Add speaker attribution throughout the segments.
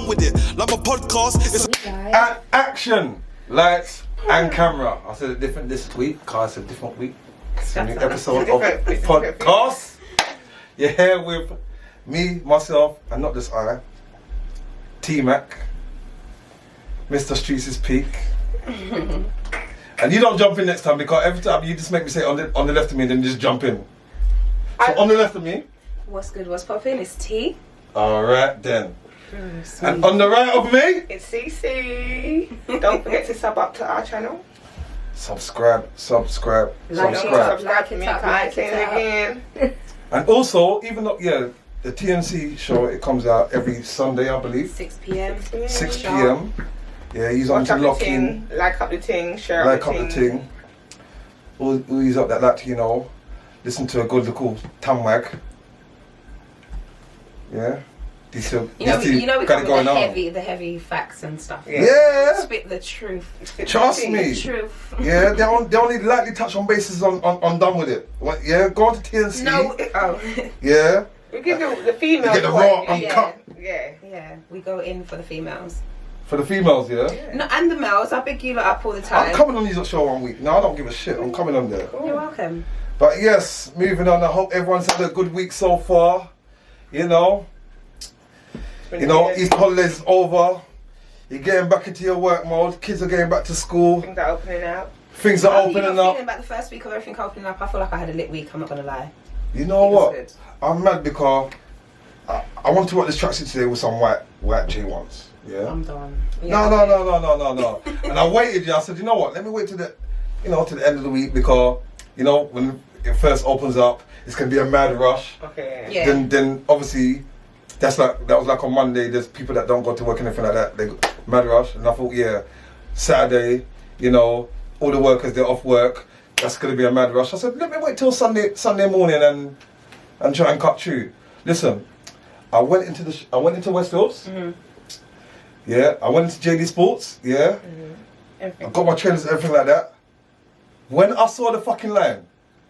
Speaker 1: with it. Like my podcast, it's
Speaker 2: And action, lights and camera. I said it different this week because it's a different week. It's a new episode of podcast. You're here with me, myself, and not just I, T-Mac, Mr. Streets is Peak. And you don't jump in next time because every time you just make me say on the left of me and then you just jump in. So on the left of me.
Speaker 3: What's good, what's poppin'? It's T.
Speaker 2: Alright then. And on the right of me.
Speaker 4: It's CC. Don't forget to sub up to our channel.
Speaker 2: Subscribe.
Speaker 4: Subscribe to me, I say it again.
Speaker 2: And also, even though, the TNC show, it comes out every Sunday, I believe.
Speaker 3: 6 p.m.
Speaker 2: 6 p.m. Yeah, he's on to lock in.
Speaker 4: Like up the ting, share
Speaker 2: like
Speaker 4: up the ting.
Speaker 2: All he's up that like to, listen to a good little tamwag. Yeah.
Speaker 3: We got the heavy facts and stuff.
Speaker 2: Yeah.
Speaker 3: Spit the truth.
Speaker 2: Trust me.
Speaker 3: The truth.
Speaker 2: Yeah, they only lightly touch on bases on Done With It. Yeah, go on to TNC.
Speaker 3: No.
Speaker 2: Yeah.
Speaker 4: We give the females.
Speaker 2: You get the raw uncut.
Speaker 3: Yeah. We go in for the females.
Speaker 2: For the females, yeah?
Speaker 3: No, and the males. I big you lot up all the time.
Speaker 2: I'm coming on your show one week. No, I don't give a shit. I'm coming on there.
Speaker 3: You're welcome.
Speaker 2: But yes, moving on. I hope everyone's had a good week so far. Easter holidays is over. You're getting back into your work mode. Kids are getting back to school.
Speaker 4: Things are opening up.
Speaker 2: Things are opening up.
Speaker 3: Feeling about the first week of everything opening up, I feel like I had a lit week. I'm not gonna lie.
Speaker 2: You know what? I'm mad because I want to wear this tracksuit today with some white J1s. Yeah.
Speaker 3: I'm done.
Speaker 2: No. And I waited. I said, you know what? Let me wait to the end of the week because when it first opens up, it's gonna be a mad rush.
Speaker 4: Okay.
Speaker 3: Yeah.
Speaker 2: Then obviously. That was like on Monday. There's people that don't go to work and anything like that. They mad rush, and I thought, Saturday, all the workers they're off work. That's gonna be a mad rush. I said, let me wait till Sunday morning and try and cut through. Listen, I went into Westfields. Mm-hmm. Yeah, I went into JD Sports. Yeah, I got my trainers, everything like that. When I saw the fucking line,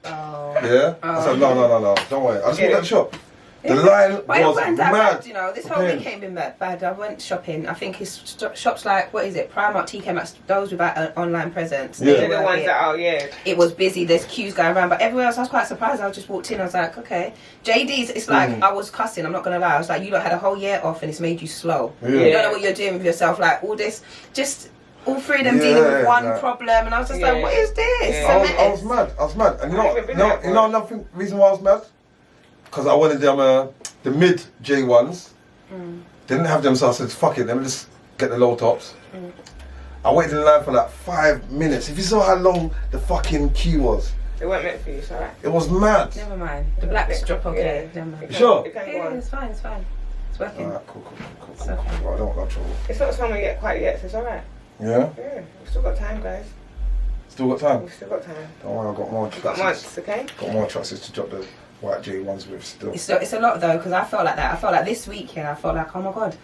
Speaker 2: I said, no, don't worry. I just walked out the shop. The line was mad.
Speaker 3: This whole weekend been bad. I went shopping. I think it's shops like, what is it, Primark, TK Maxx, those without an online presence.
Speaker 4: Yeah. They're the ones that are,
Speaker 3: It was busy, there's queues going around, but everywhere else I was quite surprised. I just walked in, I was like, okay. JD's, it's like, I was cussing, I'm not going to lie. I was like, you lot had a whole year off and it's made you slow. Yeah. You don't know what you're doing with yourself, like all this, just all three of them dealing with one problem, and I was just like, what is this?
Speaker 2: Yeah. I was mad. And you know another reason why I was mad? Because I wanted them, the mid J1s. They didn't have them, so I said, fuck it, let me just get the low tops. I waited in line for like 5 minutes. If you saw how long the fucking queue was.
Speaker 4: It weren't meant for you, it's alright.
Speaker 2: It was mad.
Speaker 3: Never mind. The blacks drop okay.
Speaker 2: You sure?
Speaker 3: It's fine. It's working.
Speaker 2: Alright, cool. Well, I don't want that trouble.
Speaker 4: It's not time we get quite yet, so it's alright.
Speaker 2: Yeah?
Speaker 4: Yeah, we've still got time, guys.
Speaker 2: Still got time?
Speaker 4: We've still got time.
Speaker 2: Don't worry, I've got more
Speaker 4: We've got months, okay?
Speaker 2: Got more tracksuits to drop the white J1s with still.
Speaker 3: It's a lot though, because I felt like that. I felt like this week, I felt like, oh my god,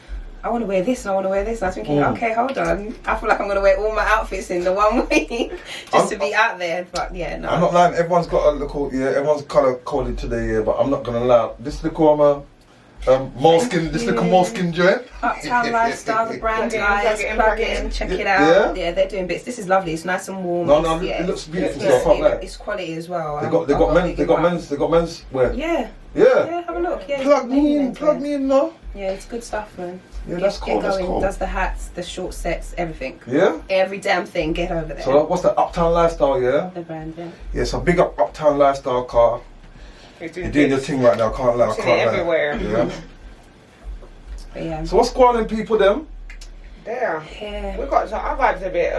Speaker 3: I want to wear this and I want to wear this. And I was thinking, okay, hold on. I feel like I'm going to wear all my outfits in the 1 week just to be out there. But no.
Speaker 2: I'm not lying. Everyone's got a little, everyone's colour coded today, but I'm not going to lie. This little, moleskin, this little moleskin joint.
Speaker 3: Uptown Lifestyle, the brand guys, plug in, check it out. Yeah, they're doing bits. This is lovely. It's nice and warm.
Speaker 2: No, it looks beautiful.
Speaker 3: It's quality as well.
Speaker 2: They got men's wear.
Speaker 3: Yeah, have a look. Yeah,
Speaker 2: plug me in now.
Speaker 3: Yeah, it's good stuff, man.
Speaker 2: Yeah, that's cool.
Speaker 3: Get going. Does the hats, the short sets, everything.
Speaker 2: Yeah.
Speaker 3: Every damn thing. Get over there.
Speaker 2: So what's the Uptown Lifestyle? Yeah.
Speaker 3: The brand. Yeah.
Speaker 2: Yeah. So big up Uptown Lifestyle car. You're doing your thing right now. Can't lie.
Speaker 4: Everywhere.
Speaker 2: Yeah. So what's going on, people? Them.
Speaker 4: There.
Speaker 3: Yeah.
Speaker 4: We got our vibes a bit.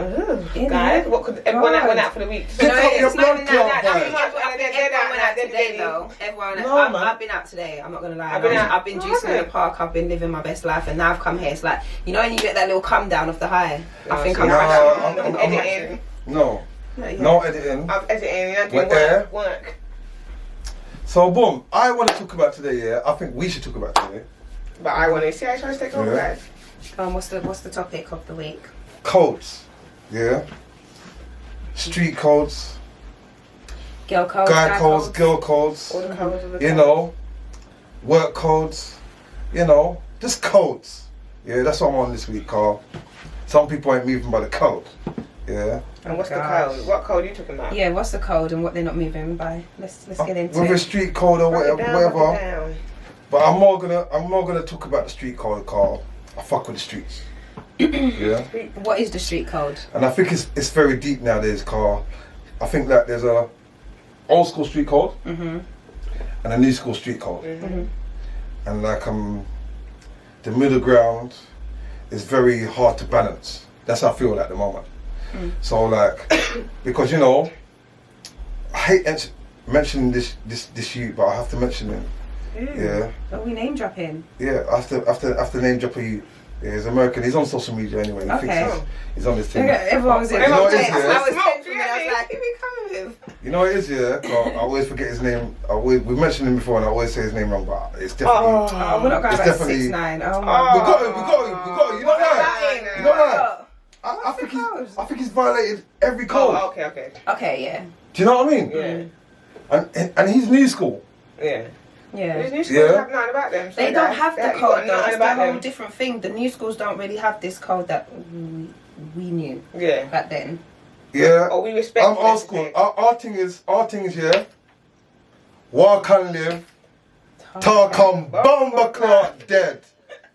Speaker 4: Guys, what could everyone that went out for the week?
Speaker 3: Everyone went out today though. I've been out today. I'm not gonna lie. I've been juicing in the park. I've been living my best life, and now I've come here. It's like when you get that little come down off the high. I think I'm
Speaker 4: editing.
Speaker 2: No editing.
Speaker 4: I'm editing. You're doing work.
Speaker 2: So boom, I want to talk about today. Yeah, I think we should talk about today.
Speaker 4: But I want to see. I try to take over, guys.
Speaker 3: What's the topic of the week?
Speaker 2: Codes, street codes,
Speaker 3: girl codes,
Speaker 2: guy codes, girl codes.
Speaker 4: All the codes of the
Speaker 2: work codes. Just codes. Yeah, that's what I'm on this week, Carl. Some people ain't moving by the code. Yeah.
Speaker 4: And what's the code? What code are you talking about?
Speaker 3: Yeah, what's the code and what they're not moving by? Let's get into
Speaker 2: Whether
Speaker 3: it.
Speaker 2: street code or whatever. But I'm more gonna talk about the street code, Carl. I fuck with the streets. Yeah.
Speaker 3: What is the street code?
Speaker 2: And I think it's very deep nowadays, Carl. I think that there's a old school street code and a new school street code. And like the middle ground is very hard to balance. That's how I feel at the moment. So like, because you know, I hate mentioning this youth, but I have to mention him. Yeah.
Speaker 3: Are we name dropping?
Speaker 2: Yeah, after name drop a youth. Yeah, he's American. He's on social media anyway. He thinks he's on this thing.
Speaker 3: Everyone was in.
Speaker 2: You know what it is,
Speaker 3: I
Speaker 2: yeah?
Speaker 3: was texting I was like, who we coming with?
Speaker 2: You know what it is, yeah? Carl, I always forget his name. We mentioned him before and I always say his name wrong, but it's definitely...
Speaker 3: Oh, we're not going
Speaker 2: it's
Speaker 3: back
Speaker 2: definitely,
Speaker 3: 6ix9ine. Oh
Speaker 2: We
Speaker 3: my
Speaker 2: got him. You know that? You know that? I think he's violated every code.
Speaker 4: Oh, okay.
Speaker 3: Okay, yeah.
Speaker 2: Do you know what I mean?
Speaker 4: Yeah.
Speaker 2: And he's new school.
Speaker 4: Yeah.
Speaker 3: Yeah.
Speaker 4: These new schools have nothing about them. So
Speaker 3: They don't have the code though. That's the whole
Speaker 4: them.
Speaker 3: different thing. The new schools don't really have this code that we knew back then.
Speaker 2: Yeah.
Speaker 4: Oh, we respect.
Speaker 2: I'm old school. Our thing is, yeah. War can live. Tar come bomber clock dead.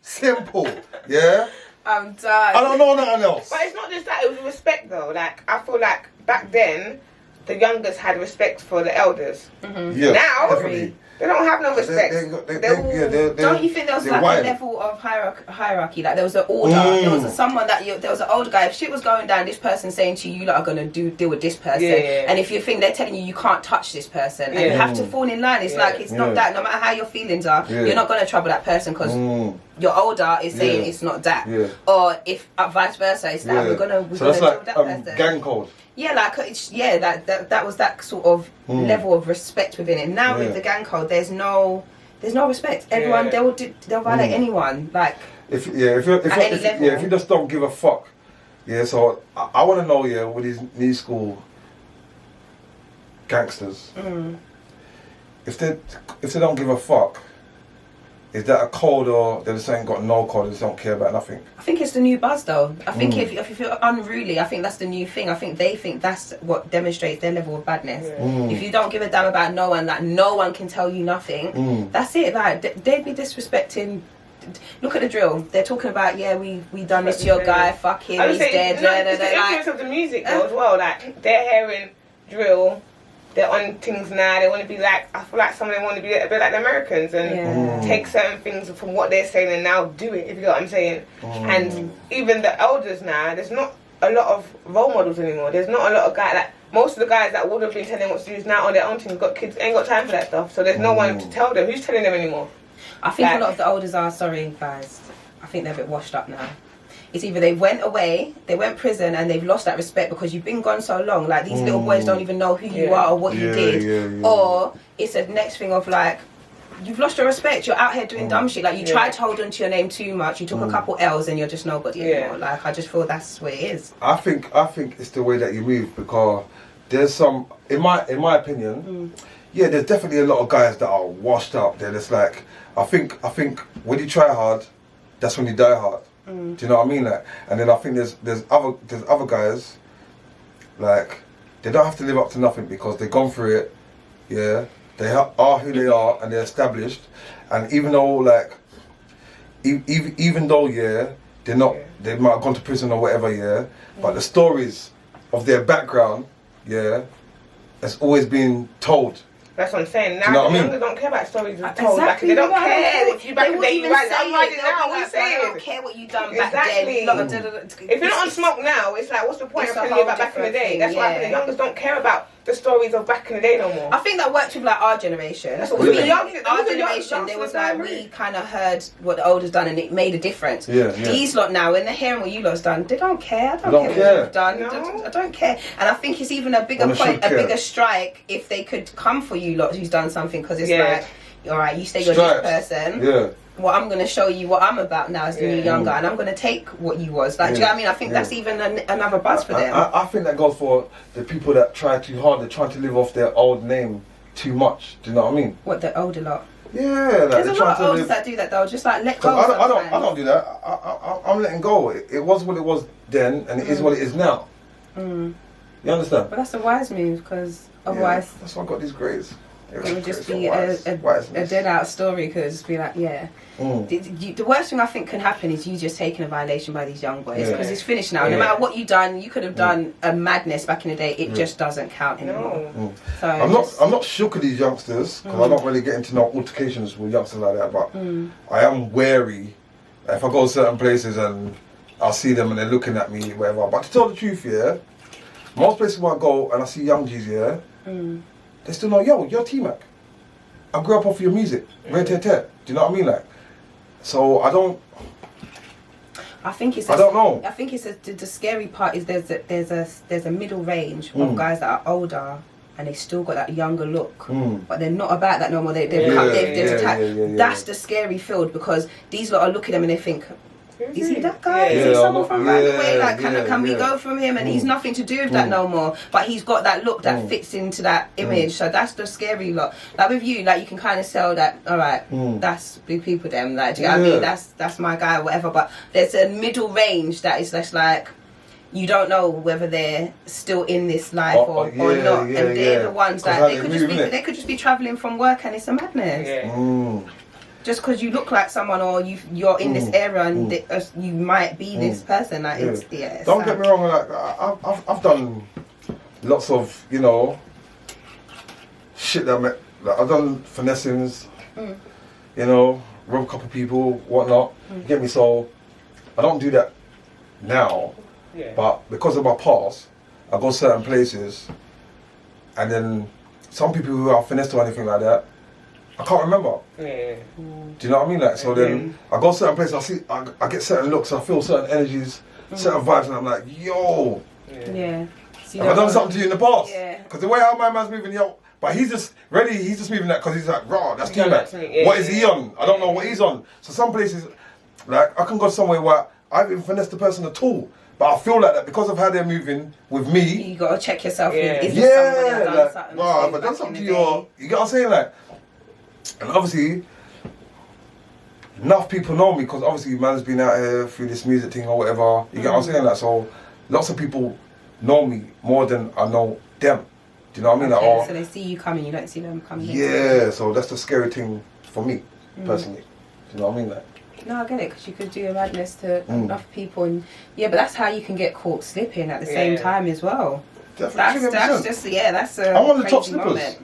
Speaker 2: Simple. Yeah.
Speaker 3: I'm done.
Speaker 2: I don't know nothing else.
Speaker 4: But it's not just that, it was respect though. Like, I feel like back then, the youngest had respect for the elders.
Speaker 2: Yeah.
Speaker 4: Now,
Speaker 2: definitely.
Speaker 4: they don't have no respect.
Speaker 3: Don't you think there was like a level of hierarchy? Like there was an order. There was someone there was an older guy. If shit was going down, this person saying to you, "You lot are gonna deal with this person." And if you think they're telling you can't touch this person, and you have to fall in line. It's like it's not that. No matter how your feelings are, you're not gonna trouble that person because your older is saying it's not that. Or if vice versa, it's that we're gonna deal with that person.
Speaker 2: Gang code.
Speaker 3: Yeah, like that was that sort of level of respect within it. Now with the gang code, there's no respect. Everyone they'll violate anyone. Like
Speaker 2: if you just don't give a fuck. Yeah, so I want to know with these new school gangsters, if they don't give a fuck. Is that a code or they just ain't got no code, they just don't care about nothing? I think it's the new buzz though. I think if you feel unruly, I think that's the new thing. I think they think that's what demonstrates their level of badness. If you don't give a damn about no one, like no one can tell you nothing, that's it. Like they'd be disrespecting. Look at the drill. They're talking about we done this to your guy, fuck him, he's dead.
Speaker 4: It's the influence of the music though as well. Like they're hearing drill. They're on things now. They want to be like, I feel like some of them want to be a bit like the Americans and take certain things from what they're saying and now do it, if you know what I'm saying. And even the elders now, there's not a lot of role models anymore. There's not a lot of guys, like most of the guys that would have been telling what to do is now on their own things, got kids, ain't got time for that stuff. So there's no one to tell them. Who's telling them anymore?
Speaker 3: I think a lot of the elders are, sorry guys, I think they're a bit washed up now. It's either they went away, they went prison, and they've lost that respect because you've been gone so long. Like, these little boys don't even know who you are or what you did. Or it's a next thing of, like, you've lost your respect. You're out here doing dumb shit. Like, you tried to hold on to your name too much. You took a couple L's and you're just nobody anymore. Like, I just feel that's what it is.
Speaker 2: I think it's the way that you move because there's some, in my opinion, there's definitely a lot of guys that are washed up. They're just like, I think when you try hard, that's when you die hard. Do you know what I mean? Like, and then I think there's other guys, like, they don't have to live up to nothing because they've gone through it. Yeah, they are who they are and they're established. And even though like, even though they're not, they might have gone to prison or whatever. But the stories of their background, has always been told.
Speaker 4: That's what I'm saying. Now,
Speaker 2: you know
Speaker 4: the youngers don't care about stories told.
Speaker 3: Exactly.
Speaker 4: They don't care if you back in the day you right. I'm riding now.
Speaker 3: What
Speaker 4: We saying?
Speaker 3: I don't care what you done back then.
Speaker 4: If you're not on smoke now, it's like, what's the point of telling you about back in the day? That's why I think the youngers don't care about the stories of back in the day no more.
Speaker 3: I think that worked with like our generation.
Speaker 4: That's what
Speaker 3: our generation, there was like we kind of heard what the olders done and it made a difference. These lot now, when they're hearing what you lot's done, they don't care. I don't care what you've done. No. I don't care. And I think it's even a bigger point, a bigger strike if they could come for you lot who's done something because it's like, all right, you say you're this person. Well, I'm going to show you what I'm about now as the new young guy, and I'm going to take what you was. Like, do you know what I mean? I think that's even another buzz for them.
Speaker 2: I think that goes for the people that try too hard. They're trying to live off their old name too much. Do you know what I mean?
Speaker 3: What, the older lot?
Speaker 2: Yeah, like
Speaker 3: There's a
Speaker 2: they're
Speaker 3: lot
Speaker 2: trying
Speaker 3: of
Speaker 2: to
Speaker 3: oldies
Speaker 2: live.
Speaker 3: that do that though, just like let go.
Speaker 2: I
Speaker 3: sometimes.
Speaker 2: don't do that. I'm letting go. It was what it was then, and it is what it is now. You understand?
Speaker 3: But that's a wise move because otherwise
Speaker 2: that's why I got these grades.
Speaker 3: it would just be a dead out story. Because be like, the worst thing I think can happen is you just taking a violation by these young boys because it's finished now. No matter what you done, you could have done a madness back in the day. It just doesn't count anymore. So
Speaker 2: I'm not shook at these youngsters because I don't really get into no altercations with youngsters like that. But I am wary if I go to certain places and I see them and they're looking at me, whatever. But to tell the truth, most places where I go and I see young G's, they still know, yo, you're T-Mac. I grew up off your music. Red Tet Tet. Do you know what I mean? Like, so I don't know.
Speaker 3: I think it's the scary part is there's a middle range of guys that are older and they still got that younger look, but they're not about that no more. They've attacked. That's the scary field because these lot are looking at them and they think, is he that guy? Is he someone from right away? Like, can we go from him? And he's nothing to do with that no more. But he's got that look that fits into that image. So that's the scary lot. Like with you, like you can kind of sell that. All right, that's big people. Them, like, do you know what I mean? That's my guy, or whatever. But there's a middle range that is less like. You don't know whether they're still in this life or not, and they're the ones that they could just be travelling from work, and it's a madness. Just because you look like someone or you're in this area and you might be this person, like it's
Speaker 2: Don't get me wrong, like I've done lots of shit that I've done finessings, rob a couple people, whatnot. You get me? So I don't do that now. But because of my past, I go certain places, and then some people who are finessed or anything like that, I can't remember. Do you know what I mean? Like, so then I go certain places, I get certain looks, I feel certain energies, certain vibes, and I'm like, yo.
Speaker 3: So
Speaker 2: have I done something to you in the past?
Speaker 3: Yeah.
Speaker 2: Because the way how my man's moving, but he's just moving that because he's like, raw, that's T-Mac. What is he on? I don't know what he's on. So some places, like, I can go somewhere where I haven't even finessed the person at all. But I feel like that because of how they're moving with me.
Speaker 3: You gotta check yourself. Is this somebody I've done something?
Speaker 2: Wow, but done something to you get what I'm saying? Like, and obviously, enough people know me because obviously man's been out here through this music thing or whatever. You get what I'm saying? Like, so lots of people know me more than I know them. Do you know what I mean?
Speaker 3: Okay, like, so they see you coming, you don't see them coming.
Speaker 2: Yeah, so that's the scary thing for me personally. Do you know what I mean? Like.
Speaker 3: No, I get it because you could do a madness to enough people, and but that's how you can get caught slipping at the same time as well.
Speaker 2: Definitely.
Speaker 3: That's just that's a
Speaker 2: I'm on the top
Speaker 3: crazy
Speaker 2: slippers.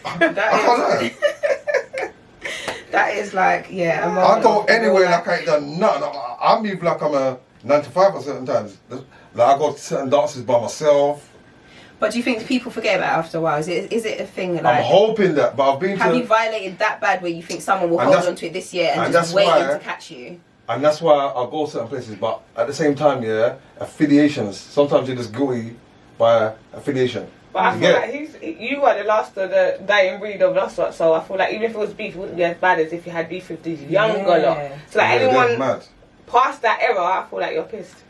Speaker 3: Moment. That is like
Speaker 2: I go anywhere like I ain't done nothing. I move like I'm a 9 to 5 at certain times. Like I go to certain dances by myself.
Speaker 3: But do you think people forget about it after a while? Is it a thing? Like,
Speaker 2: I'm hoping that, but I've been
Speaker 3: have you violated that bad where you think someone will hold on to it this year and just waiting to catch you?
Speaker 2: And that's why I go certain places. But at the same time, affiliations. Sometimes you're just guilty by affiliation.
Speaker 4: But I feel like you are the last of the dying breed of us lot. So I feel like even if it was beef, it wouldn't be as bad as if you had beef with these younger lot. So like anyone past that era, I feel like you're pissed.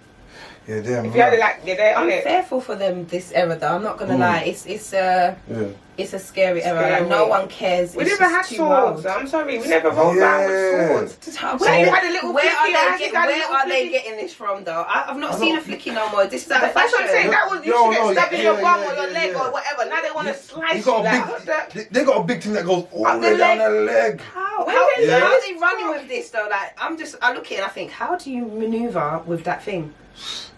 Speaker 2: Yeah, damn.
Speaker 4: If you had it like, they're on it.
Speaker 3: I'm fearful for them this era though. I'm not gonna lie. It's a scary era. Like, no one cares.
Speaker 4: We never had swords. I'm sorry, we never rolled around with swords.
Speaker 3: Where are they getting this from though? I've not seen a flicky no more. This is like
Speaker 4: that's what I'm saying. That was you should get stabbed in your bum or your leg or whatever. Now they want to slice you.
Speaker 2: They got a big thing that goes all the way down their leg.
Speaker 3: How are they running with this though? Like I look at it and I think, how do you maneuver with that thing?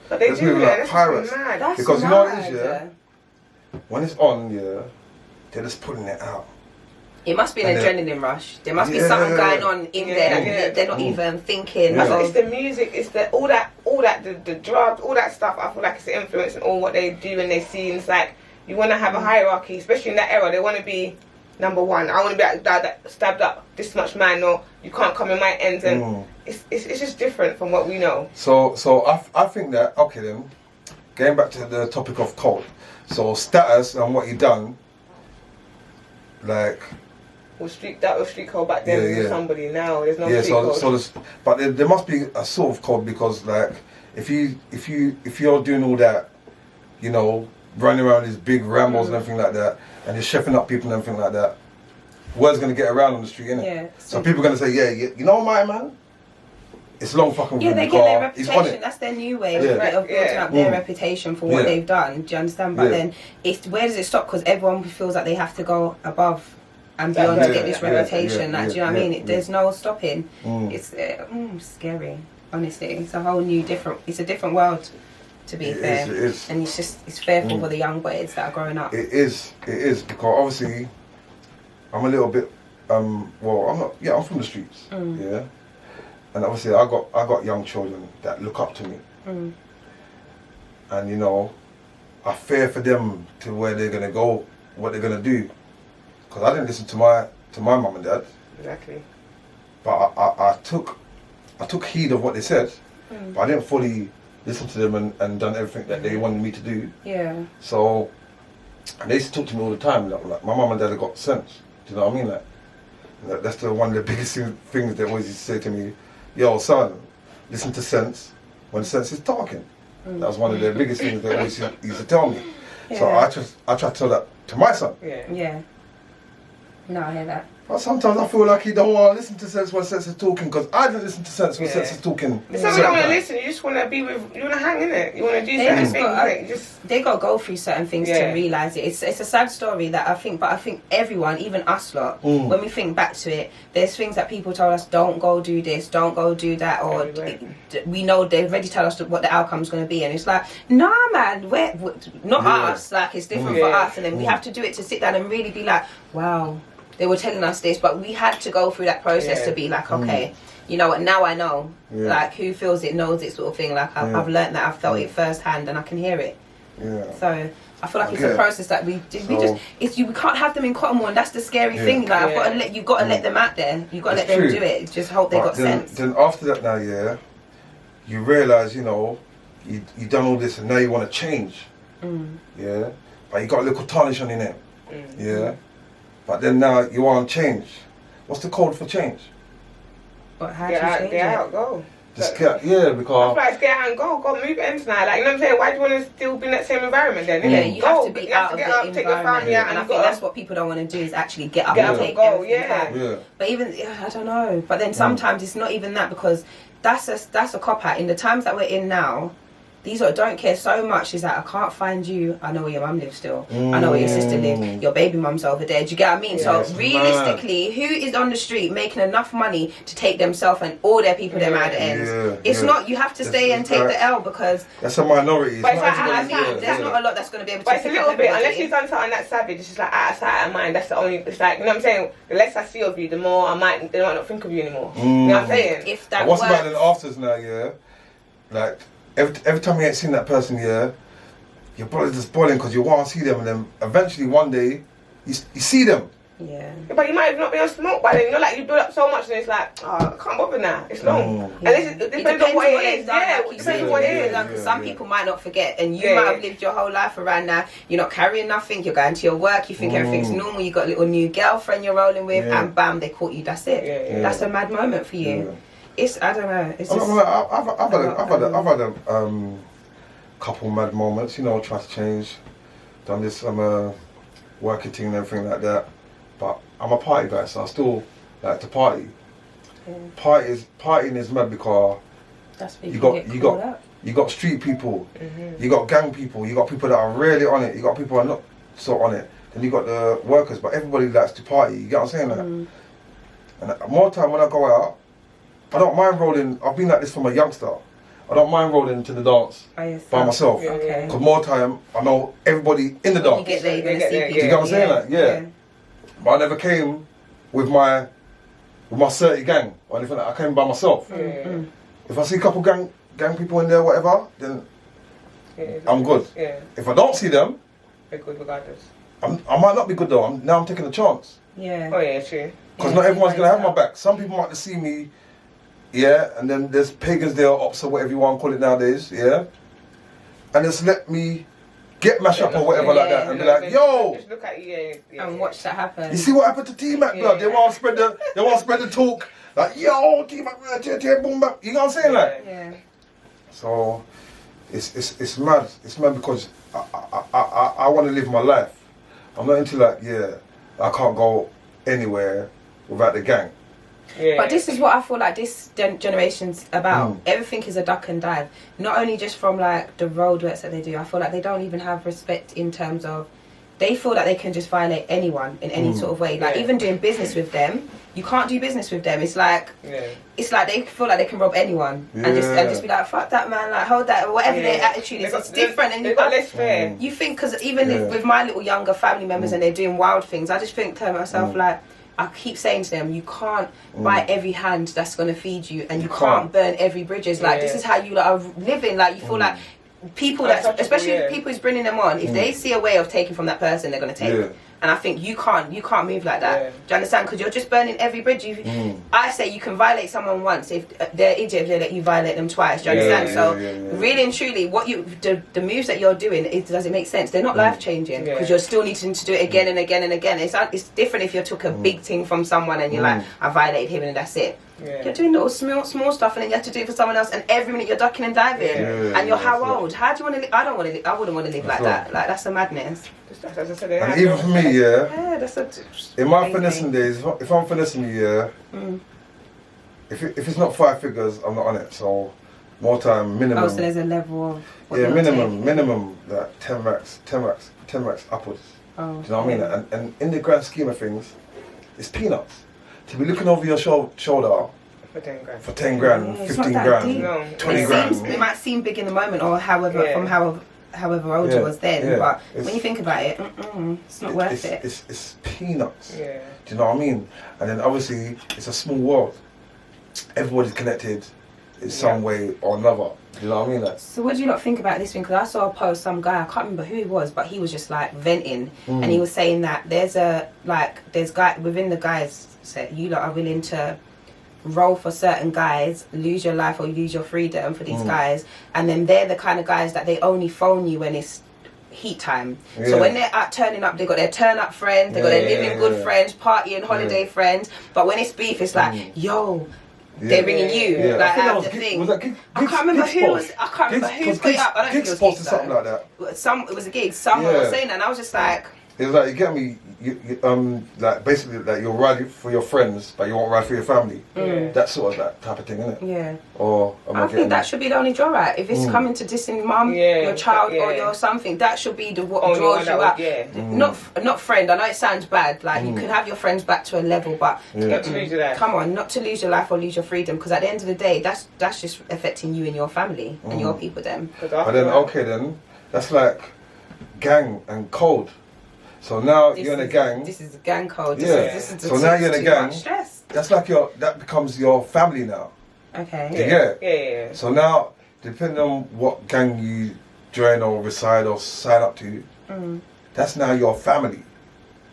Speaker 4: But they do
Speaker 2: like pirates.
Speaker 3: That's
Speaker 2: because
Speaker 3: mad.
Speaker 2: you know what it is, when it's on, they're just putting it out.
Speaker 3: It must be an adrenaline rush. There must be something going on in there that they're not even thinking.
Speaker 4: It's the music, it's the all that the drugs, all that stuff. I feel like it's the influence in all what they do and they see. And it's like you want to have a hierarchy, especially in that era. They want to be number one. I want to be that stabbed up this much man, or you can't come in my ends, and it's just different from what we know.
Speaker 2: So I think that then, going back to the topic of code. So status and what he done, like.
Speaker 4: That was street code back then with somebody. Now there's no street code.
Speaker 2: But there must be a sort of code because like if you're doing all that, running around these big Rambos and everything like that, and you're chefing up people and everything like that, word's gonna get around on the street, innit?
Speaker 3: Yeah.
Speaker 2: So people are gonna say, yeah, you know my man? It's long fucking
Speaker 3: Yeah,
Speaker 2: with
Speaker 3: they
Speaker 2: him
Speaker 3: get their
Speaker 2: because he's on
Speaker 3: reputation.
Speaker 2: it.
Speaker 3: That's their new way
Speaker 2: Yeah.
Speaker 3: of building up their reputation for what they've done. Do you understand? But then, where does it stop? Because everyone feels like they have to go above and beyond to get this reputation. Like, do you know what I mean? There's no stopping. It's scary. Honestly, it's a whole new it's a different world. To be fair,
Speaker 2: it is.
Speaker 3: And it's fearful for the young boys that are growing up.
Speaker 2: It is because obviously I'm a little bit I'm from the streets, yeah, and obviously I got young children that look up to me, and you know, I fear for them to where they're gonna go, what they're gonna do, because I didn't listen to my mum and dad.
Speaker 4: Exactly.
Speaker 2: But I took heed of what they said, but I didn't fully listen to them and done everything that they wanted me to do.
Speaker 3: Yeah.
Speaker 2: So, and they used to talk to me all the time. Like my mum and dad have got sense. Do you know what I mean? Like that's one of the biggest things they always used to say to me. Yo, son, listen to sense when sense is talking. That was one of the biggest things they always used to tell me.
Speaker 3: Yeah.
Speaker 2: So I try to tell that to my son.
Speaker 4: Yeah.
Speaker 3: Yeah. No, I hear that.
Speaker 2: But sometimes I feel like he don't want to listen to sense when sense is talking, because I didn't listen to sense when sense is talking.
Speaker 4: It's not you don't want to listen, you just want to be with, you want to hang in it. You want to do certain things.
Speaker 3: They got to go through certain things to realise it. It's a sad story that I think everyone, even us lot, when we think back to it, there's things that people told us, don't go do this, don't go do that, or we know they've already told us what the outcome's going to be, and it's like, nah man, not us, like it's different for us, and then we have to do it to sit down and really be like, wow, they were telling us this, but we had to go through that process to be like, okay, you know what, now I know. Like, who feels it knows it sort of thing. Like, I've learned that, I've felt it firsthand, and I can hear it. Yeah. So, I feel like it's a process that we can't have them in Cottonmore, and that's the scary thing. Like, you've got to let them out there. You've got to let them do it. Just hope they got sense.
Speaker 2: Then after that now, you realise, you know, you done all this, and now you want to change. Yeah. But you got a little tarnish on your name. Yeah. But then now you want to change. What's the code for change?
Speaker 3: But how do you change
Speaker 4: get out, go.
Speaker 2: Just get, because...
Speaker 4: Like, get out and go move ends now. Like, you know what I'm saying? Why do you want to still be in that same environment then?
Speaker 3: Yeah, you have to be out of the environment.
Speaker 4: Take your family out,
Speaker 3: and I think that's what people don't want to do, is actually get up
Speaker 4: and
Speaker 3: take
Speaker 4: go.
Speaker 3: But even, I don't know. But then sometimes it's not even that, because that's a cop-out. In the times that we're in now, these lot don't care so much. Is that I can't find you. I know where your mum lives still. I know where your sister lives. Your baby mum's over there. Do you get what I mean? So realistically, who is on the street making enough money to take themselves and all their people them out the ends? It's not. You have to stay and take the L, because
Speaker 2: that's a minority.
Speaker 4: But
Speaker 3: there's not a lot that's going to be able to.
Speaker 4: But it's a little bit. Unless you've done something that savage, it's just like out of sight, out of mind. That's the only. It's like, you know what I'm saying. The less I see of you, the more they might not think of you anymore. You know what I'm saying?
Speaker 3: If that.
Speaker 2: What's about the afters now? Yeah, like. Every time you ain't seen that person, your body's just boiling because you want to see them, and then eventually one day you see them.
Speaker 3: Yeah.
Speaker 4: But you might have not been on smoke by then. You know, like you build up so much, and it's like, I can't bother now. It's long. Unless it depends on what it is. Yeah, it depends on what it is.
Speaker 3: Because some people might not forget, and you might have lived your whole life around now. You're not carrying nothing. You're going to your work. You think everything's normal. You got a little new girlfriend you're rolling with, and bam, they caught you. That's it. That's a mad moment for you. It's, I don't know. It's just.
Speaker 2: I've had a couple mad moments. You know, try to change. Done this working thing and everything like that. But I'm a party guy, so I still like to party. Partying is mad because you got street people, you got gang people, you got people that are really on it, you got people that are not so on it. Then you got the workers, but everybody likes to party. You get what I'm saying? Like, and more time when I go out, I don't mind rolling. I've been like this from a youngster. I don't mind rolling to the dance by myself. Because more time, I know everybody in the dance.
Speaker 3: You get there, you're going to see people.
Speaker 2: Do you get what I'm saying? Like, but I never came with my 30 gang or anything like that. I came by myself. If I see a couple gang people in there, whatever, then I'm good. If I don't see them,
Speaker 4: they're good regardless.
Speaker 2: I might not be good though. Now I'm taking a chance.
Speaker 3: Yeah.
Speaker 4: Oh yeah, true.
Speaker 2: Because not everyone's going to have my back. Some people might see me, and then there's pagans there, ops or whatever you want to call it nowadays, and just let me get mashed up or whatever like that, and be like, yo,
Speaker 4: just look at you,
Speaker 3: and watch that happen.
Speaker 2: You see what happened to T-Mac, blood? They want to spread the talk, like, yo, T-Mac, boom, back. You know what I'm saying, like? So it's mad. It's mad because I want to live my life. I'm not into like, I can't go anywhere without the gang.
Speaker 4: Yeah.
Speaker 3: But this is what I feel like this generation's about. Everything is a duck and dive. Not only just from like the roadworks that they do, I feel like they don't even have respect in terms of, they feel that they can just violate anyone in any sort of way. Like even doing business with them, you can't do business with them. It's like they feel like they can rob anyone and just be like, fuck that man, like hold that, or whatever their attitude is. It's different, and you think, because even if with my little younger family members and they're doing wild things, I just think to myself like, I keep saying to them, you can't buy every hand that's going to feed you, and you can't burn every bridges. Like this is how you are living. Like you feel like people that, especially people who's bringing them on, if they see a way of taking from that person, they're going to take. And I think you can't move like that. Do you understand? Because you're just burning every bridge. I say you can violate someone once. If they're idiots, they let you violate them twice. Do you understand? Really and truly, what the moves that you're doing, does it make sense? They're not life changing, because you're still needing to do it again and again and again. It's different if you took a big thing from someone and you're like, I violated him and that's it. You're doing little small stuff, and then you have to do it for someone else, and every minute you're ducking and diving, and you're how old? How do you want to live? I don't want to live. I wouldn't want to live like that. Like that's a madness.
Speaker 2: And even for me,
Speaker 3: that's
Speaker 2: in my finessing days, if I'm finessing you, if it's not 5 figures, I'm not on it. So more time, minimum.
Speaker 3: Oh, so there's a level of
Speaker 2: minimum like 10 max upwards.
Speaker 3: Oh,
Speaker 2: do you know what I mean? And in the grand scheme of things, it's peanuts. To be looking over your shoulder for 10 grand, 15 grand, 20 grand.
Speaker 3: It might seem big in the moment, or however old you was then, but when you think about it, it's not worth it.
Speaker 2: It's peanuts. Do you know what I mean? And then obviously it's a small world. Everybody's connected in some way or another. Do you know what I mean? Like,
Speaker 3: so what do you not think about this thing? Because I saw a post, some guy, I can't remember who he was, but he was just like venting, and he was saying that there's guy within the guys set, you lot are willing to roll for certain guys, lose your life or lose your freedom for these guys, and then they're the kind of guys that they only phone you when it's heat time. So when they're out turning up, they got their turn up friends, they got their living good friends, party and holiday friends, but when it's beef, it's like, yo, they're ringing you. Like that's the thing.
Speaker 2: Was that gig,
Speaker 3: I can't remember who was. I can't remember who put it up. I don't think it was
Speaker 2: Gigs something like that.
Speaker 3: It was a gig. Someone was saying that, and I was just like.
Speaker 2: It was like, you get me, like basically like you're riding for your friends, but you won't ride for your family. That sort of that type of thing, isn't it?
Speaker 3: Yeah.
Speaker 2: Or
Speaker 3: I think that should be the only draw out. If it's coming to dissing mum, your child, or your something, that should be what draws you out. Not friend. I know it sounds bad. Like you can have your friends back to a level, but
Speaker 4: not to lose your life.
Speaker 3: Come on, not to lose your life or lose your freedom. Because at the end of the day, that's just affecting you and your family and your people. Then.
Speaker 2: But then that's like gang and code. So now you're in a gang.
Speaker 3: This is a gang code.
Speaker 2: So now you're in a gang. That's like that becomes your family now.
Speaker 3: Okay.
Speaker 2: Yeah. So now, depending on what gang you join or reside or sign up to, that's now your family.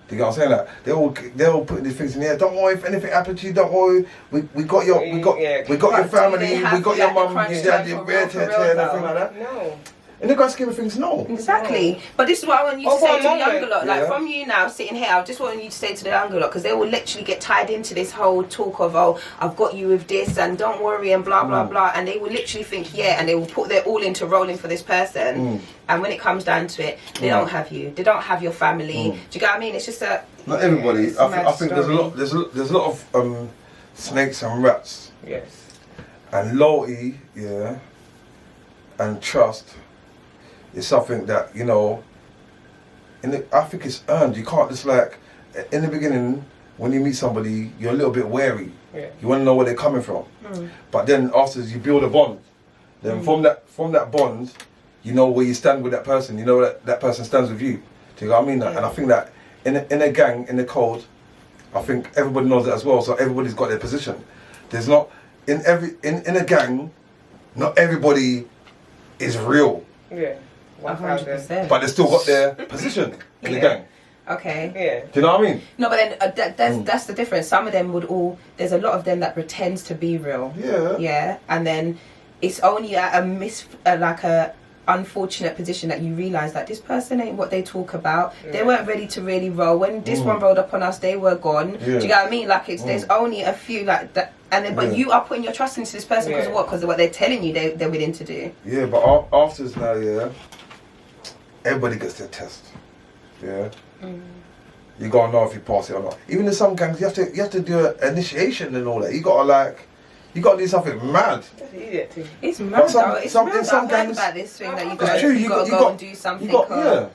Speaker 2: Do you get what I'm saying? Like they're all putting these things in here. Don't worry if anything happens to you. Don't worry. We got your family. We got your mum. Dad, your and everything like that.
Speaker 4: No.
Speaker 2: In the grand scheme of things, no.
Speaker 3: Exactly. But this is what I want you to say to the younger lot. Like from you now, sitting here, I just want you to say to the younger lot, because they will literally get tied into this whole talk of, oh, I've got you with this, and don't worry, and blah, blah, blah. And they will literally think, and they will put their all into rolling for this person. And when it comes down to it, they don't have you. They don't have your family. Do you get what I mean? It's just a...
Speaker 2: Not everybody. I think there's a lot of snakes and rats.
Speaker 4: Yes.
Speaker 2: And loyalty, and trust is something that, I think it's earned. You can't just like, in the beginning, when you meet somebody, you're a little bit wary. You want to know where they're coming from. But then after you build a bond, then from that bond, you know where you stand with that person. You know that person stands with you. Do you know what I mean? And I think that in a gang, in the code, I think everybody knows that as well. So everybody's got their position. There's not in a gang, not everybody is real.
Speaker 4: Yeah. 100%.
Speaker 2: But they still got their position in the gang.
Speaker 3: Okay.
Speaker 4: Yeah.
Speaker 2: Do you know what I mean?
Speaker 3: No, but then that's the difference. Some of them there's a lot of them that pretends to be real.
Speaker 2: Yeah.
Speaker 3: Yeah. And then it's only at a unfortunate position that you realise that this person ain't what they talk about. They weren't ready to really roll. When this one rolled up on us, they were gone. Do you get what I mean? Like there's only a few like that. And then, but you are putting your trust into this person because of what? Because of what they're telling you they're willing to do.
Speaker 2: Yeah, but after now, everybody gets their test. Yeah. you gotta know if you pass it or not. Even in some gangs, you have to do an initiation and all that. You gotta do something mad.
Speaker 3: It's mad though. It's mad.
Speaker 2: In some
Speaker 3: I've heard
Speaker 2: gangs,
Speaker 3: about this thing that you
Speaker 2: gotta
Speaker 3: go and do something.
Speaker 2: Yeah,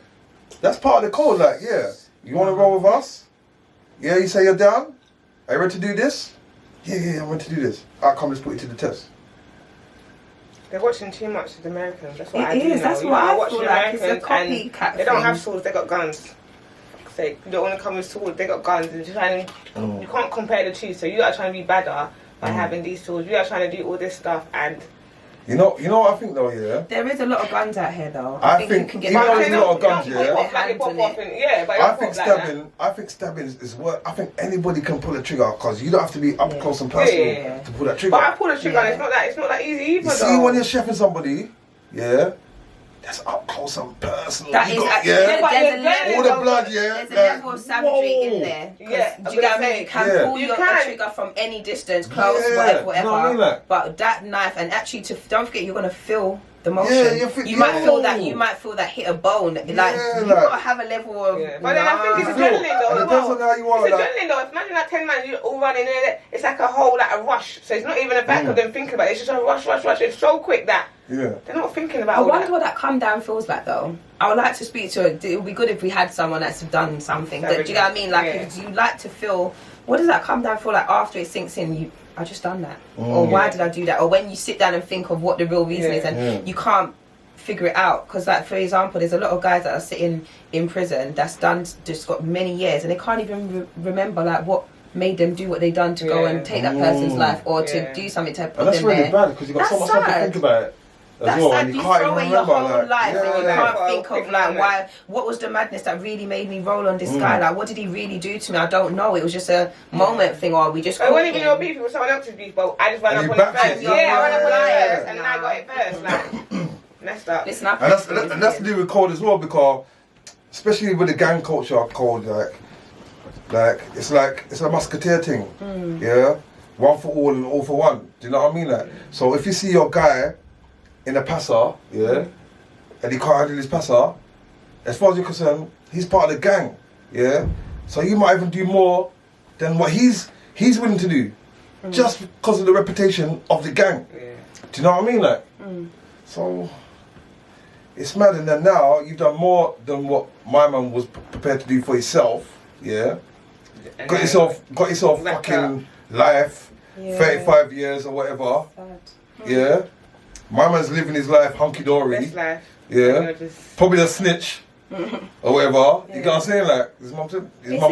Speaker 2: that's part of the code. Like, yeah, you want to roll with us? Yeah, you say you're down. Are you ready to do this? Yeah, I'm ready to do this. I'll come, let's put you to the test.
Speaker 4: They're watching too much of the Americans. That's what I
Speaker 3: It
Speaker 4: do
Speaker 3: is.
Speaker 4: know.
Speaker 3: That's
Speaker 4: You
Speaker 3: what
Speaker 4: know,
Speaker 3: I
Speaker 4: watch
Speaker 3: feel
Speaker 4: the
Speaker 3: like. It's a
Speaker 4: Americans and
Speaker 3: copycat
Speaker 4: they don't
Speaker 3: thing.
Speaker 4: have swords. They got guns. So you don't want to come with swords. They got guns, and you can't compare the two. So you are trying to be better by having these swords. We are trying to do all this stuff, and
Speaker 2: you know what I think though, yeah.
Speaker 3: There is a lot of guns out here though.
Speaker 2: I think
Speaker 3: you can get
Speaker 2: even though
Speaker 3: guns
Speaker 2: there's a lot of guns,
Speaker 4: I
Speaker 2: think stabbing is work. I think anybody can pull a trigger because you don't have to be up close and personal to pull that trigger.
Speaker 4: But I pull a trigger, and it's not that easy either.
Speaker 2: You see, when you're chefing somebody, yeah, that's up close and personal.
Speaker 3: That
Speaker 2: you
Speaker 3: is
Speaker 2: got,
Speaker 3: actually,
Speaker 2: yeah, all the blood, yeah.
Speaker 3: There's a level of savagery in there.
Speaker 4: Yeah,
Speaker 3: do you get what I mean? You can pull your trigger from any distance, close, whatever.
Speaker 2: You know what I mean, like?
Speaker 3: But that knife, and actually, don't forget, you're gonna feel the motion.
Speaker 2: Yeah,
Speaker 3: you might feel that. You might feel that hit a bone. Like you gotta have a level of.
Speaker 4: Yeah. But then I think it's adrenaline though.
Speaker 2: It depends on how you are.
Speaker 4: It's adrenaline though. Imagine like 10 man, you all running in. It's like a whole a rush. So it's not even a back of them thinking about it. It's just a rush. It's so quick that they're not thinking about.
Speaker 3: I wonder what that calm down feels like though. I would like to speak to. It would be good if we had someone that's done something. Do you know what I mean? Like, if you like to feel. What does that calm down feel like after it sinks in? I just done that, or why did I do that? Or when you sit down and think of what the real reason is, and you can't figure it out, because like for example, there's a lot of guys that are sitting in prison that's just got many years and they can't even remember like what made them do what they done to go and take that person's life or to do something to put
Speaker 2: and that's
Speaker 3: them
Speaker 2: really
Speaker 3: there.
Speaker 2: bad because you got so much time to think about it.
Speaker 3: That's
Speaker 2: well,
Speaker 3: sad.
Speaker 2: and
Speaker 3: You
Speaker 2: can't
Speaker 3: throw
Speaker 2: even
Speaker 3: away your
Speaker 2: remember,
Speaker 3: whole
Speaker 2: like,
Speaker 3: life and you can't think of like what was the madness that really made me roll on this guy? Like, what did he really do to me? I don't know. It was just a moment thing, or we just.
Speaker 4: I wasn't even your beef. It was someone else's beef, but I just ran up on it first. Yeah, I ran up on it first, and I got it first. Like, messed up.
Speaker 3: Listen,
Speaker 2: and that's to do with code as well, because especially with the gang culture code, like it's a musketeer thing, yeah. One for all and all for one. Do you know what I mean? Like, so if you see your guy in a passer, yeah, and he can't handle his passer, as far as you're concerned, he's part of the gang, yeah. So you might even do more than what he's willing to do, just because of the reputation of the gang. Yeah. Do you know what I mean? Like, so it's mad. And then now you've done more than what my man was prepared to do for himself, yeah. Got yourself fucking life, 35 years or whatever, yeah. My man's living his life hunky-dory.
Speaker 4: Best life.
Speaker 2: Yeah. Probably a snitch. Or whatever. You get what I'm saying? Like, his mum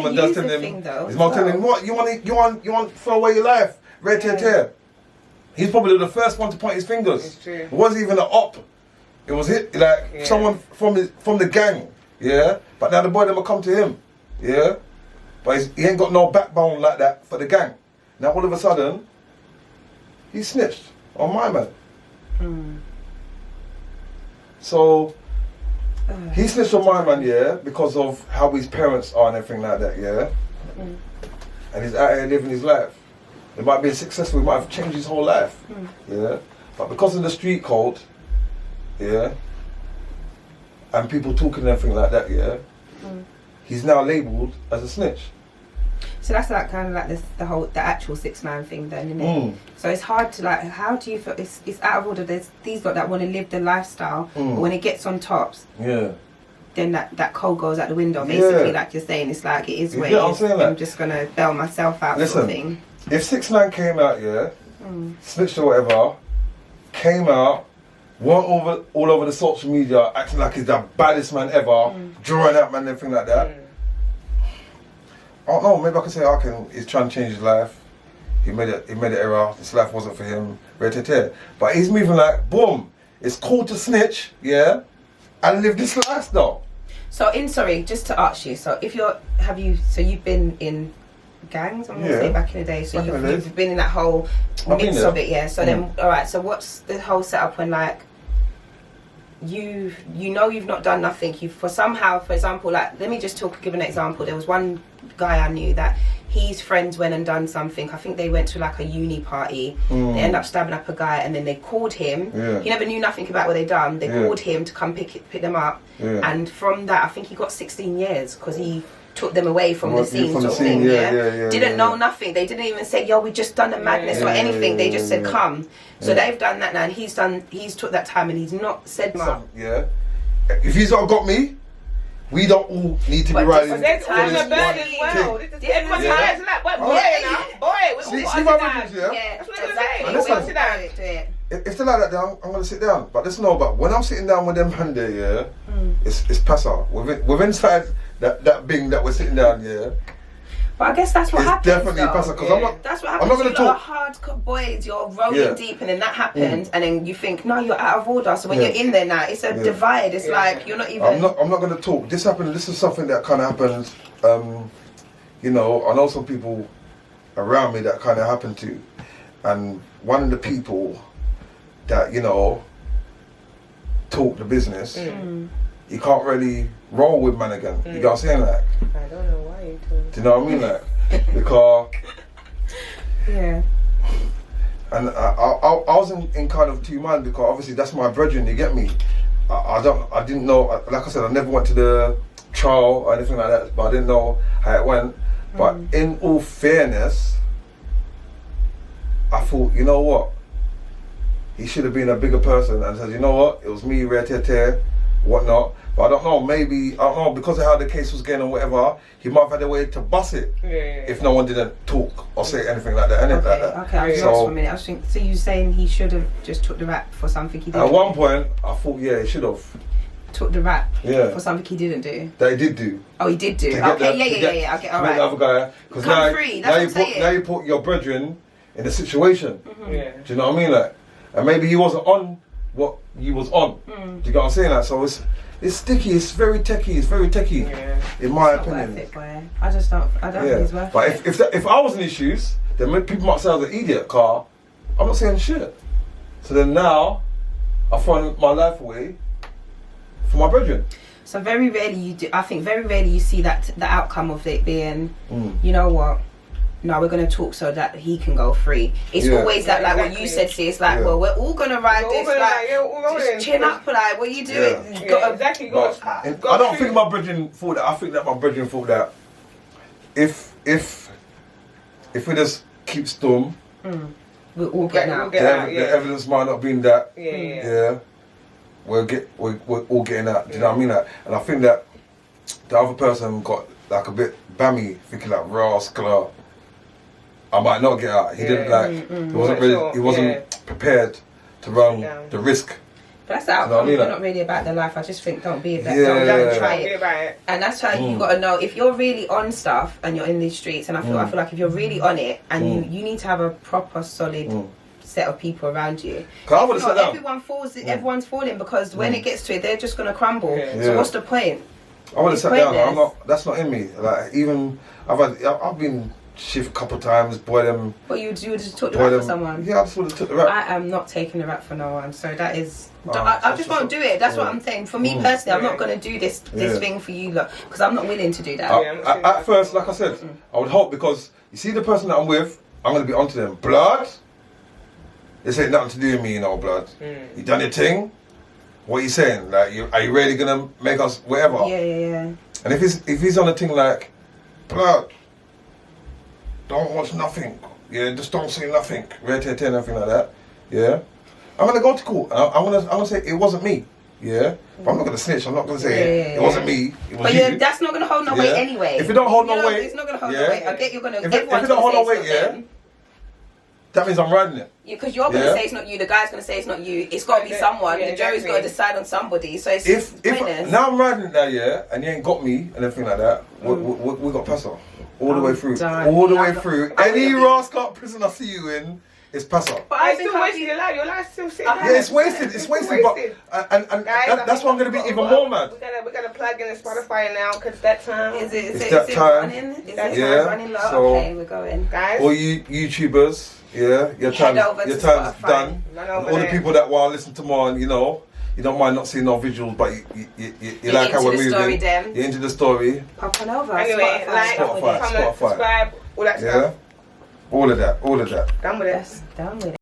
Speaker 2: and dad telling him. His mum telling him, what? You want to throw away your life? Red tear. He's probably the first one to point his fingers.
Speaker 4: It's true.
Speaker 2: It wasn't even an op. It was someone from the gang. Yeah. But now the boy never come to him. Yeah. But he ain't got no backbone like that for the gang. Now all of a sudden, he snitched on my man. So he snitched on my man, yeah, because of how his parents are and everything like that, yeah. And he's out here living his life. He might be successful, he might have changed his whole life, yeah. But because of the street code, yeah, and people talking and everything like that, yeah, he's now labelled as a snitch.
Speaker 3: So that's like kind of like the actual 6ix9ine thing then, isn't it? So it's hard to like, how do you feel, it's out of order, there's these lot that want to live the lifestyle, but when it gets on tops, then that code goes out the window, basically, like you're saying, it's like, it is what it is, I'm just going to bail myself out.
Speaker 2: Listen,
Speaker 3: sort of thing.
Speaker 2: If 6ix9ine came out, snitched or whatever, came out, weren't all over the social media, acting like he's the baddest man ever, drawing out man and everything like that, I don't know, maybe I could say, he's trying to change his life. He made an error. This life wasn't for him. But he's moving like, boom. It's cool to snitch, yeah, and live this lifestyle.
Speaker 3: So just to ask you. So you've been in gangs? I'm gonna say back in the day. So you've been in that whole mix of it, yeah. So then, all right. So what's the whole setup when like you know you've not done nothing? For example, like let me just give an example. There was one guy I knew that his friends went and done something. I think they went to like a uni party. They end up stabbing up a guy, and then they called him. He never knew nothing about what they done. They called him to come pick them up, and from that I think he got 16 years because he took them away from the scene
Speaker 2: from the
Speaker 3: sort of
Speaker 2: scene,
Speaker 3: thing.
Speaker 2: yeah,
Speaker 3: Didn't know nothing. They didn't even say, "Yo, we just done the madness" or anything. They just said, "Come." So they've done that now, and he's took that time, and he's not said much.
Speaker 2: Yeah. If he's not got me, we don't all need to be riding.
Speaker 4: But they're all in the
Speaker 2: for
Speaker 4: bird
Speaker 2: this
Speaker 4: as
Speaker 2: one
Speaker 4: well.
Speaker 2: thing.
Speaker 4: Everyone's tired, like, boy, we
Speaker 2: See
Speaker 4: all
Speaker 2: my
Speaker 4: got
Speaker 2: brothers,
Speaker 4: to
Speaker 2: yeah?
Speaker 3: Yeah,
Speaker 4: That's what I'm
Speaker 3: exactly.
Speaker 4: saying.
Speaker 2: Listen.
Speaker 4: We sit down.
Speaker 3: Do it.
Speaker 2: If they're like that, then I'm gonna sit down. But listen, but when I'm sitting down with them man there, yeah, it's passer. Within inside that thing that we're sitting down, yeah.
Speaker 3: But I guess that's what
Speaker 2: It's
Speaker 3: happens.
Speaker 2: definitely
Speaker 3: though.
Speaker 2: passer because I'm not.
Speaker 3: That's what
Speaker 2: I'm
Speaker 3: happens.
Speaker 2: not gonna
Speaker 3: You're
Speaker 2: talk.
Speaker 3: hardcore boys. You're rolling
Speaker 2: Yeah.
Speaker 3: deep, and then that happens, and then you think, no, you're out of order. So when
Speaker 2: Yeah.
Speaker 3: you're in there now, it's a divide. It's like you're not even.
Speaker 2: I'm not gonna talk. This happened. This is something that kind of happened. You know, I know some people around me that kind of happened to, and one of the people that talk the business, you can't really roll with man again. You know what I'm saying? Like,
Speaker 4: I don't know why you told me.
Speaker 2: do you know what I mean? Like, because.
Speaker 3: Yeah.
Speaker 2: And I was in kind of two minds because obviously that's my brethren. You get me? I didn't know. Like I said, I never went to the trial or anything like that, but I didn't know how it went. But in all fairness, I thought, you know what? He should have been a bigger person and said, you know what? It was me, whatnot. But I don't know. Maybe I don't know because of how the case was going or whatever. He might have had a way to bust it if no one didn't talk or say anything like that. Anything like that.
Speaker 3: Okay, I was lost for a minute. I was thinking, so you saying he should have just took the rap for something he didn't
Speaker 2: At
Speaker 3: do?
Speaker 2: one point, I thought, yeah, he should have.
Speaker 3: Took the rap
Speaker 2: Yeah.
Speaker 3: for something he didn't do?
Speaker 2: That he did do.
Speaker 3: Oh, he did do.
Speaker 2: To get
Speaker 3: Okay,
Speaker 2: the-
Speaker 3: yeah. Okay, all
Speaker 2: to make the
Speaker 3: right.
Speaker 2: other guy. Because
Speaker 3: Come free, that's what I'm saying.
Speaker 2: now you put your brethren in a situation.
Speaker 4: Yeah.
Speaker 2: Do you know what I mean? Like, and maybe he wasn't on what you was on. Do you get what I'm saying? Like, so it's sticky. It's very techie. It's very techie.
Speaker 4: Yeah.
Speaker 2: In my
Speaker 3: It's not
Speaker 2: opinion.
Speaker 3: worth it, boy. I just don't. I don't think it's worth
Speaker 2: But
Speaker 3: it.
Speaker 2: if I was in his shoes, then people might say I was an idiot. Car, I'm not saying shit. So then now, I throw my life away for my brethren.
Speaker 3: So very rarely you do. I think very rarely you see that the outcome of it being, you know what? No, we're gonna talk so that he can go free. It's
Speaker 2: Yeah.
Speaker 3: always that, like what you
Speaker 4: Exactly.
Speaker 3: said. See, it's like,
Speaker 2: Yeah.
Speaker 3: well, we're all gonna ride
Speaker 4: We're all
Speaker 3: this.
Speaker 4: gonna
Speaker 3: Like,
Speaker 4: ride, yeah, we're all
Speaker 3: just
Speaker 4: rolling.
Speaker 3: chin up. Like, what are you doing?
Speaker 2: Yeah.
Speaker 3: You
Speaker 4: Yeah,
Speaker 3: gotta-
Speaker 4: exactly. You
Speaker 2: But
Speaker 4: got
Speaker 2: I don't think my brethren thought that. I think that my brethren thought that if we just keep storm,
Speaker 3: We're all getting out.
Speaker 4: We'll get out,
Speaker 2: the evidence might not been that.
Speaker 4: Yeah.
Speaker 2: We're all getting out. Do you know what I mean? Like, and I think that the other person got like a bit bammy, thinking like rascal. I might not get out. He didn't like. He wasn't really.
Speaker 4: Sure,
Speaker 2: He wasn't prepared to run the risk.
Speaker 3: But that's the
Speaker 2: You know what I
Speaker 3: outcome.
Speaker 2: mean?
Speaker 3: You're
Speaker 2: Like-
Speaker 3: not really about the life. I just think don't be that.
Speaker 2: Yeah.
Speaker 3: Don't try
Speaker 4: Be
Speaker 3: it.
Speaker 4: about it.
Speaker 3: And that's how you got to know if you're really on stuff and you're in these streets. And I feel like if you're really on it and you need to have a proper solid set of people around you.
Speaker 2: 'Cause I would've
Speaker 3: If not,
Speaker 2: sat down.
Speaker 3: everyone falls. Everyone's falling because when it gets to it, they're just gonna crumble.
Speaker 4: Yeah.
Speaker 3: So
Speaker 2: Yeah.
Speaker 3: what's the point?
Speaker 2: I would have
Speaker 3: It's
Speaker 2: sat down.
Speaker 3: pointless.
Speaker 2: I'm not. That's not in me. Like even I've been shift a couple of times. Boy them.
Speaker 3: But you would just talk the
Speaker 2: Boy
Speaker 3: rap
Speaker 2: them.
Speaker 3: for someone.
Speaker 2: Yeah, I just would have took the rap.
Speaker 3: I am not taking the rap for no one. So that is.
Speaker 2: Oh,
Speaker 3: I
Speaker 2: that's
Speaker 3: just
Speaker 2: what's
Speaker 3: won't
Speaker 2: up.
Speaker 3: do it. That's what
Speaker 2: Yeah.
Speaker 3: I'm saying. For me personally, I'm not
Speaker 4: Yeah.
Speaker 3: gonna do this
Speaker 2: Yeah.
Speaker 3: thing for you lot because I'm not willing to do that.
Speaker 4: Yeah, I'm not saying
Speaker 2: At
Speaker 4: that.
Speaker 2: first, like I said, I would hope because you see the person that I'm with, I'm gonna be onto them. Blood. This ain't nothing to do with me, you know, blood. You done your thing. What are you saying? Like, are you really gonna make us whatever?
Speaker 3: Yeah.
Speaker 2: And if he's on a thing like, blood, don't watch nothing. Yeah, just don't say nothing. Nothing like that. Yeah, I'm gonna go to court. I'm gonna say it wasn't me. Yeah, but I'm not gonna snitch. I'm not gonna say it wasn't me. It was
Speaker 3: But
Speaker 2: you.
Speaker 3: that's not gonna hold no weight anyway.
Speaker 2: If it don't hold no
Speaker 3: You know,
Speaker 2: weight,
Speaker 3: it's not gonna hold
Speaker 2: yeah.
Speaker 3: no weight. I get you're gonna.
Speaker 2: If it
Speaker 3: everyone's
Speaker 2: don't hold
Speaker 3: gonna
Speaker 2: no
Speaker 3: say
Speaker 2: weight,
Speaker 3: it's not
Speaker 2: yeah,
Speaker 3: them.
Speaker 2: that means I'm riding it.
Speaker 3: Because you're gonna
Speaker 2: Yeah.
Speaker 3: say it's not you. The guy's gonna say it's not you. It's got to be
Speaker 4: Yeah,
Speaker 3: someone.
Speaker 4: yeah,
Speaker 3: The jury's got to
Speaker 4: exactly.
Speaker 3: decide on somebody. So it's
Speaker 2: If
Speaker 3: pointless.
Speaker 2: now I'm riding it now, yeah, and you ain't got me and everything like that, we got pass off all the way through,
Speaker 3: done.
Speaker 2: all the way
Speaker 3: I'm-
Speaker 2: through.
Speaker 3: I'm
Speaker 2: Any
Speaker 3: gonna be-
Speaker 2: rascal prison I see you in, it's pass off.
Speaker 3: But
Speaker 4: I
Speaker 3: I think
Speaker 4: still
Speaker 3: I'll
Speaker 4: wasting
Speaker 3: be.
Speaker 4: your life. Your life's still sitting.
Speaker 3: Yeah,
Speaker 2: Yeah, it's wasted. It's wasted. But and
Speaker 4: Guys,
Speaker 2: that's why I'm gonna be even more mad.
Speaker 4: We're gonna plug in the Spotify now because that time.
Speaker 3: Is
Speaker 2: It's
Speaker 3: it
Speaker 2: that time.
Speaker 3: running? Is
Speaker 4: That
Speaker 3: it
Speaker 2: time.
Speaker 3: running low?
Speaker 2: So-
Speaker 3: Okay, we're going.
Speaker 4: Guys,
Speaker 2: All you YouTubers, yeah, your
Speaker 3: Head
Speaker 2: time's
Speaker 3: over to
Speaker 2: done.
Speaker 3: Spotify.
Speaker 4: Run
Speaker 2: And
Speaker 4: over
Speaker 2: all the
Speaker 4: there.
Speaker 2: people that want to listen to more, you know, you don't mind not seeing no visuals, but you
Speaker 3: You're
Speaker 2: like how
Speaker 3: into
Speaker 2: we're
Speaker 3: the story,
Speaker 2: moving.
Speaker 3: then.
Speaker 2: You're into the story.
Speaker 3: Pop on over.
Speaker 4: Anyway, like,
Speaker 2: Spotify.
Speaker 4: comment, subscribe, all that
Speaker 2: Yeah,
Speaker 4: stuff.
Speaker 2: all of that.
Speaker 4: Done with it.
Speaker 3: That's done with it.